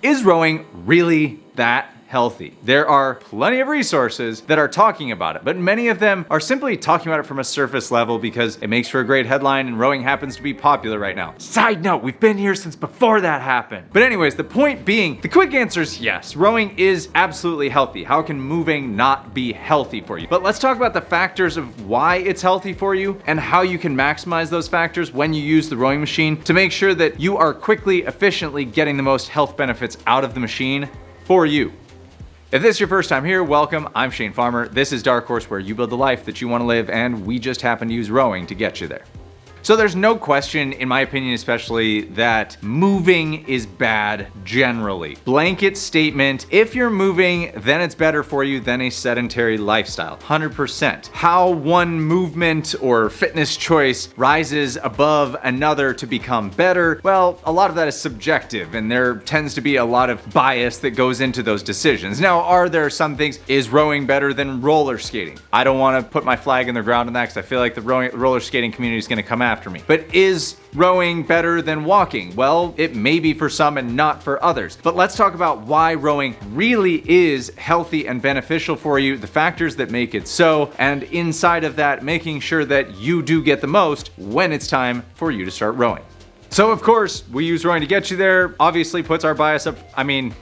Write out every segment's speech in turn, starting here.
Is rowing really that healthy? There are plenty of resources that are talking about it, but many of them are simply talking about it from a surface level because it makes for a great headline and rowing happens to be popular right now. Side note, we've been here since before that happened. But anyways, the point being, the quick answer is yes, rowing is absolutely healthy. How can moving not be healthy for you? But let's talk about the factors of why it's healthy for you and how you can maximize those factors when you use the rowing machine to make sure that you are quickly, efficiently getting the most health benefits out of the machine for you. If this is your first time here, welcome. I'm Shane Farmer. This is Dark Horse, where you build the life that you want to live, and we just happen to use rowing to get you there. So there's no question, in my opinion especially, that moving is bad generally. Blanket statement, if you're moving, then it's better for you than a sedentary lifestyle, 100%. How one movement or fitness choice rises above another to become better, well, a lot of that is subjective, and there tends to be a lot of bias that goes into those decisions. Now, are there some things, is rowing better than roller skating? I don't want to put my flag in the ground on that because I feel like the roller skating community is going to come after me. But is rowing better than walking? Well, it may be for some and not for others. But let's talk about why rowing really is healthy and beneficial for you, the factors that make it so, and inside of that, making sure that you do get the most when it's time for you to start rowing. So of course, we use rowing to get you there. Obviously puts our bias up. I mean,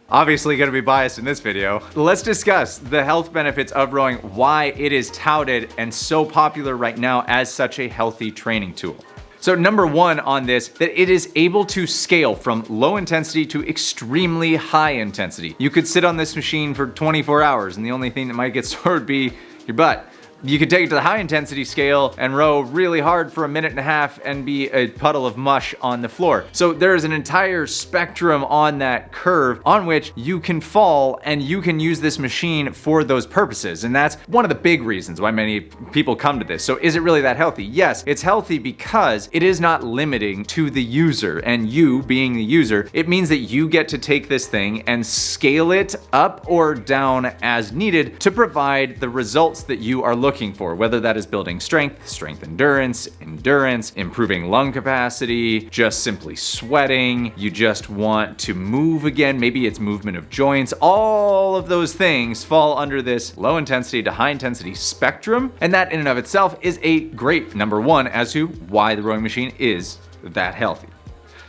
obviously going to be biased in this video. Let's discuss the health benefits of rowing, why it is touted and so popular right now as such a healthy training tool. So number one on this, that it is able to scale from low intensity to extremely high intensity. You could sit on this machine for 24 hours and the only thing that might get sore would be your butt. You could take it to the high intensity scale and row really hard for a minute and a half and be a puddle of mush on the floor. So there is an entire spectrum on that curve on which you can fall, and you can use this machine for those purposes. And that's one of the big reasons why many people come to this. So is it really that healthy? Yes, it's healthy because it is not limiting to the user, and you being the user, it means that you get to take this thing and scale it up or down as needed to provide the results that you are looking for, whether that is building strength endurance, improving lung capacity, just simply sweating, you just want to move again, maybe it's movement of joints. All of those things fall under this low intensity to high intensity spectrum, and that in and of itself is a great number one as to why the rowing machine is that healthy.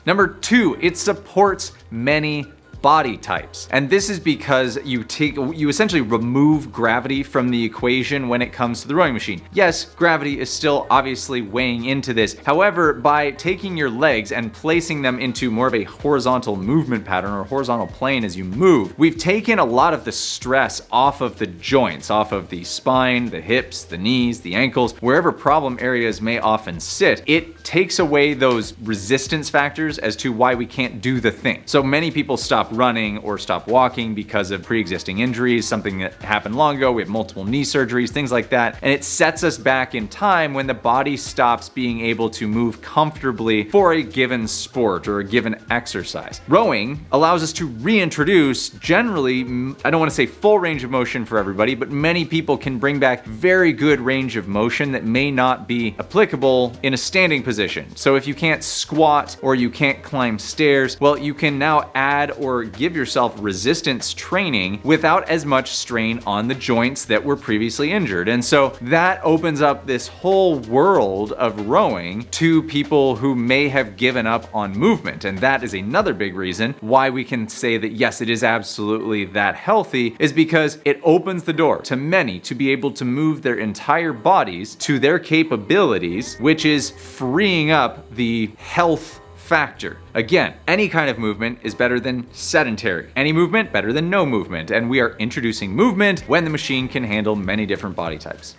Number two, it supports many body types. And this is because you essentially remove gravity from the equation when it comes to the rowing machine. Yes, gravity is still obviously weighing into this. However, by taking your legs and placing them into more of a horizontal movement pattern or horizontal plane as you move, we've taken a lot of the stress off of the joints, off of the spine, the hips, the knees, the ankles, wherever problem areas may often sit. It takes away those resistance factors as to why we can't do the thing. So many people stop running or stop walking because of pre-existing injuries, something that happened long ago. We have multiple knee surgeries, things like that. And it sets us back in time when the body stops being able to move comfortably for a given sport or a given exercise. Rowing allows us to reintroduce, generally, I don't want to say full range of motion for everybody, but many people can bring back very good range of motion that may not be applicable in a standing position. So if you can't squat or you can't climb stairs, well, you can now add or give yourself resistance training without as much strain on the joints that were previously injured. And so that opens up this whole world of rowing to people who may have given up on movement. And that is another big reason why we can say that yes, it is absolutely that healthy, is because it opens the door to many to be able to move their entire bodies to their capabilities, which is freeing up the health factor. Again, any kind of movement is better than sedentary. Any movement better than no movement. And we are introducing movement when the machine can handle many different body types.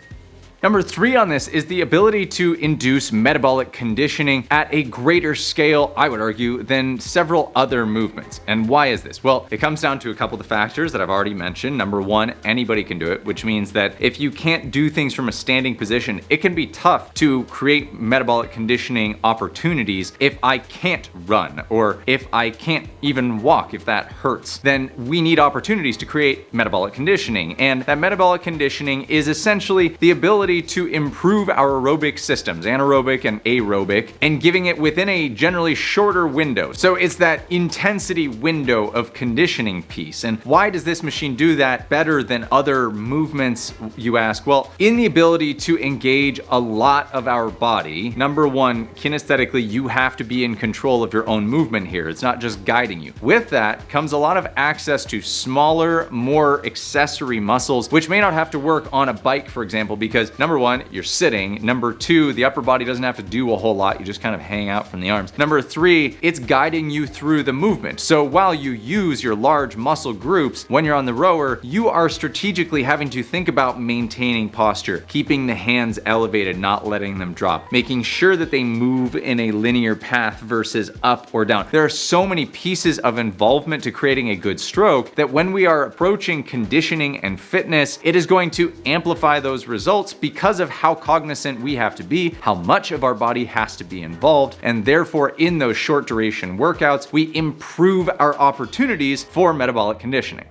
Number three on this is the ability to induce metabolic conditioning at a greater scale, I would argue, than several other movements. And why is this? Well, it comes down to a couple of the factors that I've already mentioned. Number one, anybody can do it, which means that if you can't do things from a standing position, it can be tough to create metabolic conditioning opportunities if I can't run or if I can't even walk, if that hurts. Then we need opportunities to create metabolic conditioning. And that metabolic conditioning is essentially the ability ability to improve our aerobic systems, anaerobic and aerobic, and giving it within a generally shorter window. So it's that intensity window of conditioning piece. And why does this machine do that better than other movements, you ask? Well, in the ability to engage a lot of our body, number one, kinesthetically, you have to be in control of your own movement here. It's not just guiding you. With that comes a lot of access to smaller, more accessory muscles, which may not have to work on a bike, for example, because number one, you're sitting. Number two, the upper body doesn't have to do a whole lot. You just kind of hang out from the arms. Number three, it's guiding you through the movement. So while you use your large muscle groups, when you're on the rower, you are strategically having to think about maintaining posture, keeping the hands elevated, not letting them drop, making sure that they move in a linear path versus up or down. There are so many pieces of involvement to creating a good stroke that when we are approaching conditioning and fitness, it is going to amplify those results because of how cognizant we have to be, how much of our body has to be involved, and therefore in those short duration workouts, we improve our opportunities for metabolic conditioning.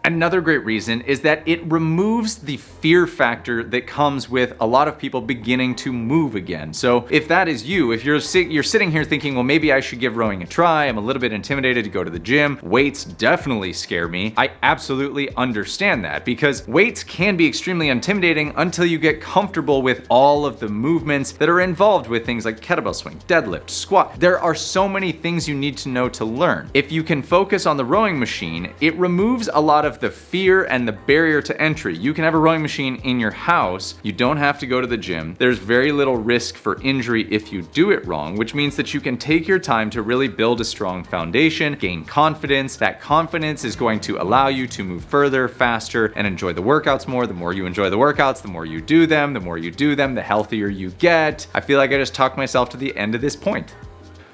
Another great reason is that it removes the fear factor that comes with a lot of people beginning to move again. So if that is you, if you're sitting here thinking, well, maybe I should give rowing a try, I'm a little bit intimidated to go to the gym, weights definitely scare me, I absolutely understand that, because weights can be extremely intimidating until you get comfortable with all of the movements that are involved with things like kettlebell swing, deadlift, squat. There are so many things you need to know to learn. If you can focus on the rowing machine, it removes a lot of the fear and the barrier to entry. You can have a rowing machine in your house. You don't have to go to the gym. There's very little risk for injury if you do it wrong, which means that you can take your time to really build a strong foundation, gain confidence. That confidence is going to allow you to move further, faster, and enjoy the workouts more. The more you enjoy the workouts, the more you do them. The more you do them, the healthier you get. I feel like I just talked myself to the end of this point.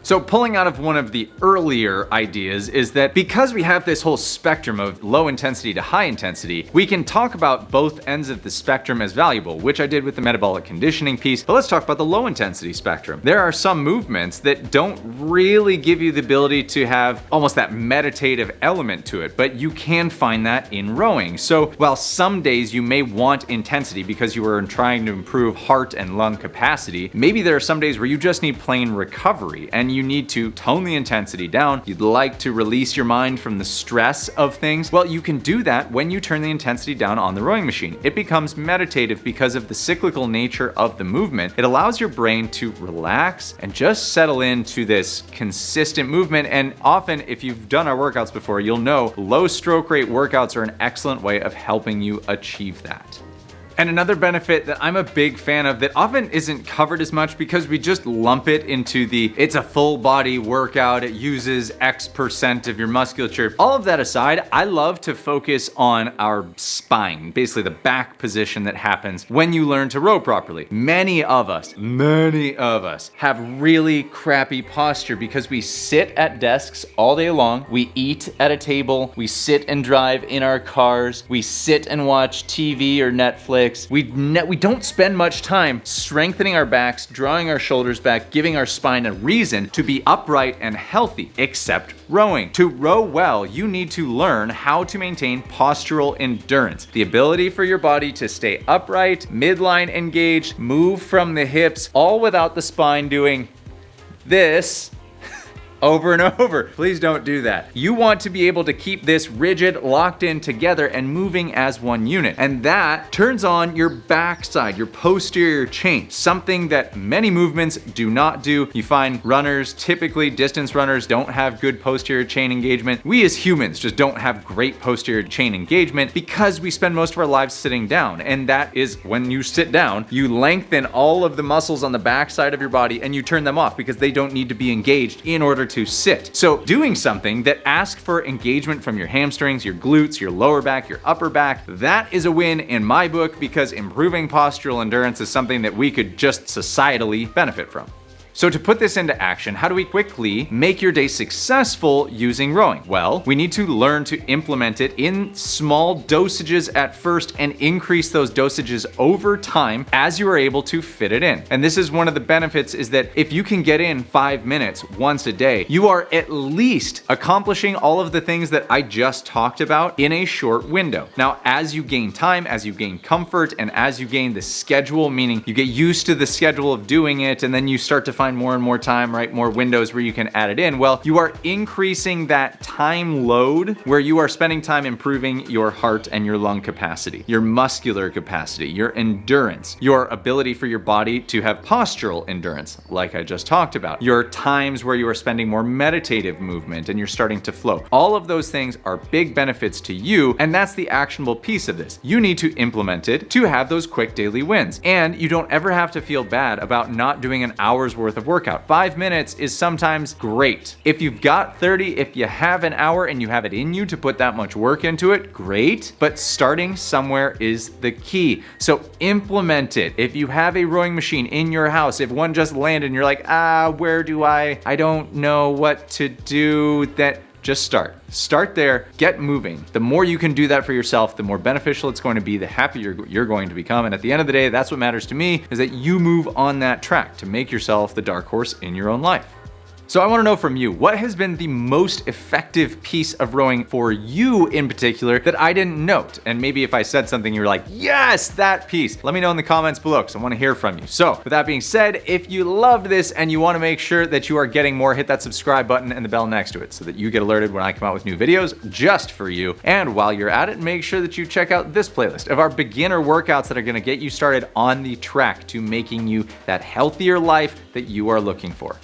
So pulling out of one of the earlier ideas is that because we have this whole spectrum of low intensity to high intensity, we can talk about both ends of the spectrum as valuable, which I did with the metabolic conditioning piece, but let's talk about the low intensity spectrum. There are some movements that don't really give you the ability to have almost that meditative element to it, but you can find that in rowing. So while some days you may want intensity because you are trying to improve heart and lung capacity, maybe there are some days where you just need plain recovery and you need to tone the intensity down. You'd like to release your mind from the stress of things. Well, you can do that when you turn the intensity down on the rowing machine. It becomes meditative because of the cyclical nature of the movement. It allows your brain to relax and just settle into this consistent movement. And often, if you've done our workouts before, you'll know low stroke rate workouts are an excellent way of helping you achieve that. And another benefit that I'm a big fan of that often isn't covered as much because we just lump it into it's a full body workout, it uses X% of your musculature. All of that aside, I love to focus on our spine, basically the back position that happens when you learn to row properly. Many of us have really crappy posture because we sit at desks all day long, we eat at a table, we sit and drive in our cars, we sit and watch TV or Netflix. We don't spend much time strengthening our backs, drawing our shoulders back, giving our spine a reason to be upright and healthy, except rowing. To row well, you need to learn how to maintain postural endurance, the ability for your body to stay upright, midline engaged, move from the hips, all without the spine doing this over and over. Please don't do that. You want to be able to keep this rigid, locked in together and moving as one unit. And that turns on your backside, your posterior chain, something that many movements do not do. You find runners, typically distance runners, don't have good posterior chain engagement. We as humans just don't have great posterior chain engagement because we spend most of our lives sitting down. And that is when you sit down, you lengthen all of the muscles on the backside of your body and you turn them off because they don't need to be engaged in order to sit. So doing something that asks for engagement from your hamstrings, your glutes, your lower back, your upper back, that is a win in my book because improving postural endurance is something that we could just societally benefit from. So to put this into action, how do we quickly make your day successful using rowing? Well, we need to learn to implement it in small dosages at first and increase those dosages over time as you are able to fit it in. And this is one of the benefits, is that if you can get in 5 minutes once a day, you are at least accomplishing all of the things that I just talked about in a short window. Now, as you gain time, as you gain comfort, and as you gain the schedule, meaning you get used to the schedule of doing it, and then you start to find more and more time, right? More windows where you can add it in. Well, you are increasing that time load where you are spending time improving your heart and your lung capacity, your muscular capacity, your endurance, your ability for your body to have postural endurance, like I just talked about, your times where you are spending more meditative movement and you're starting to flow. All of those things are big benefits to you, and that's the actionable piece of this. You need to implement it to have those quick daily wins, and you don't ever have to feel bad about not doing an hour's worth of workout. 5 minutes is sometimes great. If you've got 30, if you have an hour and you have it in you to put that much work into it, great, but starting somewhere is the key. So implement it. If you have a rowing machine in your house, if one just landed and you're like, where do I don't know what to do, that just start. Start there, get moving. The more you can do that for yourself, the more beneficial it's going to be, the happier you're going to become. And at the end of the day, that's what matters to me, is that you move on that track to make yourself the dark horse in your own life. So I want to know from you, what has been the most effective piece of rowing for you in particular that I didn't note? And maybe if I said something, you were like, yes, that piece. Let me know in the comments below, because I want to hear from you. So with that being said, if you loved this and you want to make sure that you are getting more, hit that subscribe button and the bell next to it so that you get alerted when I come out with new videos just for you. And while you're at it, make sure that you check out this playlist of our beginner workouts that are going to get you started on the track to making you that healthier life that you are looking for.